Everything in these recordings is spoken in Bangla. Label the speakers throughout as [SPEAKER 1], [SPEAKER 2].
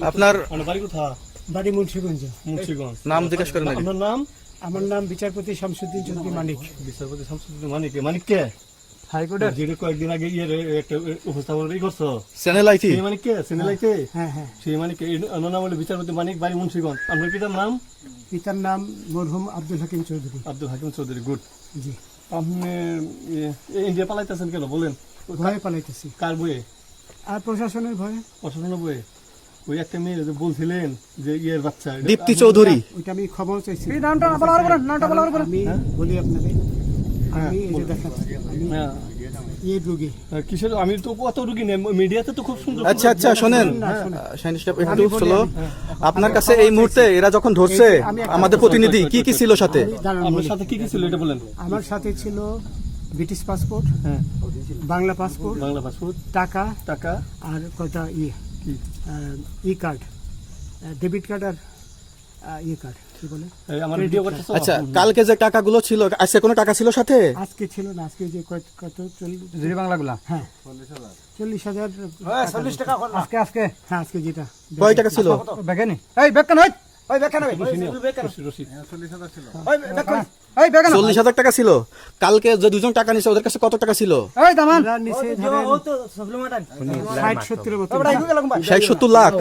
[SPEAKER 1] আপনার
[SPEAKER 2] বাড়ি মুন্সিগঞ্জ।
[SPEAKER 1] নাম জিজ্ঞেস করেন আগে।
[SPEAKER 3] আপনার নাম?
[SPEAKER 2] আমার নাম বিচারপতি শামসুদ্দিন চৌধুরী মানিক।
[SPEAKER 3] বিচারপতি শামসুদ্দিন মানিক। মানিক কে?
[SPEAKER 2] হাইকোর্টের
[SPEAKER 3] যেটা কয়েকদিন আগে একটা উপস্থাপন করছো
[SPEAKER 1] চ্যানেল আইটি।
[SPEAKER 3] সেই মানিক কে? চ্যানেল আইতে?
[SPEAKER 2] হ্যাঁ হ্যাঁ।
[SPEAKER 3] সেই মানিক ওনার নাম হলো বিচারপতি মানিক, বাড়ি মুন্সিগঞ্জ। আপনার পিতার নাম?
[SPEAKER 2] পিতার নাম মরহুম আব্দুল হাকিম চৌধুরী।
[SPEAKER 3] আব্দুল হাকিম চৌধুরী। গুড।
[SPEAKER 2] জি।
[SPEAKER 3] আপনি ইন্ডিয়া পালাইতেছেন কেন বলেন?
[SPEAKER 2] ভয়ে পালাইতেছি।
[SPEAKER 3] কার বইয়ে?
[SPEAKER 2] আর প্রশাসনের ভয়ে।
[SPEAKER 3] প্রশাসনের বইয়ে? ওই একটা মেয়ে যে বলছিলেন যে ইয়ের বাচ্চা
[SPEAKER 1] দীপ্তি চৌধুরী।
[SPEAKER 2] ওইটা আমি খবর চাইছি।
[SPEAKER 3] নামটা বলার
[SPEAKER 2] আমি বলি আপনাদের, আমি এই যে দেখাচ্ছি আমি এই রোগী।
[SPEAKER 3] কিসের? আমি তো কত রুগী নেই, মিডিয়াতে তো খুব সুন্দর।
[SPEAKER 1] আচ্ছা আচ্ছা শোনেন শাহিন সাহেব, একটু স্লো। আপনার কাছে এই মুহূর্তে এরা যখন ধরছে আমাদের প্রতিনিধি কি কি ছিল সাথে?
[SPEAKER 3] আপনার সাথে কি কি ছিল এটা বলেন।
[SPEAKER 2] আমার সাথে ছিল ব্রিটিশ পাসপোর্ট,
[SPEAKER 3] হ্যাঁ,
[SPEAKER 2] বাংলা পাসপোর্ট,
[SPEAKER 3] বাংলা পাসপোর্ট,
[SPEAKER 2] টাকা
[SPEAKER 3] টাকা,
[SPEAKER 2] আর কটা
[SPEAKER 3] কি
[SPEAKER 2] ই কার্ড, ডেবিট কার্ড আর ই কার্ড কি বলে
[SPEAKER 3] এই আমার ভিডিও করতেছো?
[SPEAKER 1] আচ্ছা, কালকে যে টাকাগুলো ছিল, আজকে কোনো টাকা ছিল সাথে?
[SPEAKER 2] আজকে ছিল না, আজকে যে কত
[SPEAKER 4] 40 বাংলাগুলা।
[SPEAKER 2] হ্যাঁ 40,000
[SPEAKER 4] 40 টাকা আজকে
[SPEAKER 2] হ্যাঁ আজকে যেটা
[SPEAKER 1] কয় টাকা ছিল?
[SPEAKER 4] বেগানি এই বেগান হই ওই বেগান হই
[SPEAKER 3] রশিদ।
[SPEAKER 4] ওই বেগান এই বেগান
[SPEAKER 1] 40,000 টাকা ছিল। কালকে যে দুজন টাকা নিছে ওদের কাছে কত টাকা ছিল?
[SPEAKER 4] এই দামান
[SPEAKER 2] ওরা নিচে ধরেন 60-70 মতো
[SPEAKER 1] 60-70 লাখ।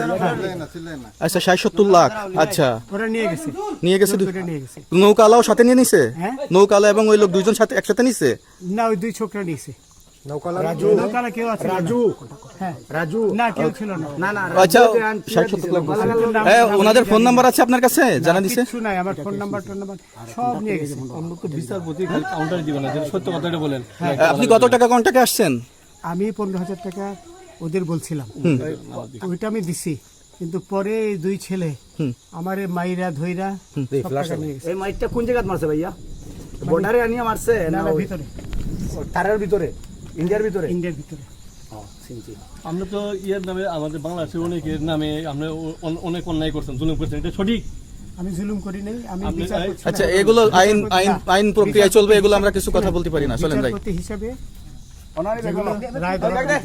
[SPEAKER 1] আচ্ছা 60-70 লাখ। আচ্ছা
[SPEAKER 2] ওরা নিয়ে গেছে,
[SPEAKER 1] নিয়ে গেছে।
[SPEAKER 2] ওটা নিয়ে গেছে।
[SPEAKER 1] নৌকালাও সাথে নিয়ে নিছে?
[SPEAKER 2] হ্যাঁ
[SPEAKER 1] নৌকালা এবং ওই লোক দুইজন সাথে একসাথে নিছে?
[SPEAKER 2] না, ওই দুই ছোকরা নিয়েছে।
[SPEAKER 4] রাজু
[SPEAKER 2] নৌকালা কেউ আছে? হ্যাঁ
[SPEAKER 4] রাজু
[SPEAKER 2] না, কেউ ছিল না।
[SPEAKER 4] না না
[SPEAKER 1] আচ্ছা 60-70 লাখ বলছে। হ্যাঁ, ওনাদের ফোন নাম্বার আছে আপনার কাছে? জানা দিছে?
[SPEAKER 2] কিছু নাই, আমার ফোন নাম্বার সব নিয়ে গেছে।
[SPEAKER 3] আমরা তো বিচারপতি খালি কাউন্টারে দিবেন না, যেটা সত্য কথাটা বলেন।
[SPEAKER 1] আপনি কত টাকা কন্টাকে আসছেন?
[SPEAKER 2] আমি 15,000 টাকা ওদের বলছিলাম, ওইটা আমি দিছি, কিন্তু পরে এই দুই ছেলে আমারে মাইরা ধইরা সব টাকা নিয়ে গেছে।
[SPEAKER 4] এই মাইটটা কোন জায়গায় মারছে ভাইয়া? বর্ডারে আনিয়া মারছে
[SPEAKER 2] না
[SPEAKER 4] না
[SPEAKER 2] না,
[SPEAKER 4] ওই
[SPEAKER 2] ভিতরে,
[SPEAKER 4] তারের ভিতরে, ইন্ডিয়ার ভিতরে?
[SPEAKER 2] ইন্ডিয়ার ভিতরে।
[SPEAKER 3] আমরা তো ইয়ের নামে, আমাদের বাংলাদেশের অনেকের নামে আমরা অনেক অন্যায় করছেন, জুলুম করছেন, এটা সঠিক?
[SPEAKER 2] আমি জুলুম করি নাই, আমি
[SPEAKER 3] আপনি-
[SPEAKER 2] বিচার করছি।
[SPEAKER 1] আচ্ছা, এগুলো আইন আইন আইন প্রক্রিয়ায় চলবে, এগুলো আমরা কিছু কথা বলতে পারি না। চলেন ভাই।
[SPEAKER 2] বিচারপতি হিসাবে
[SPEAKER 4] ওনারই
[SPEAKER 2] যেগুলো রায় দেওয়া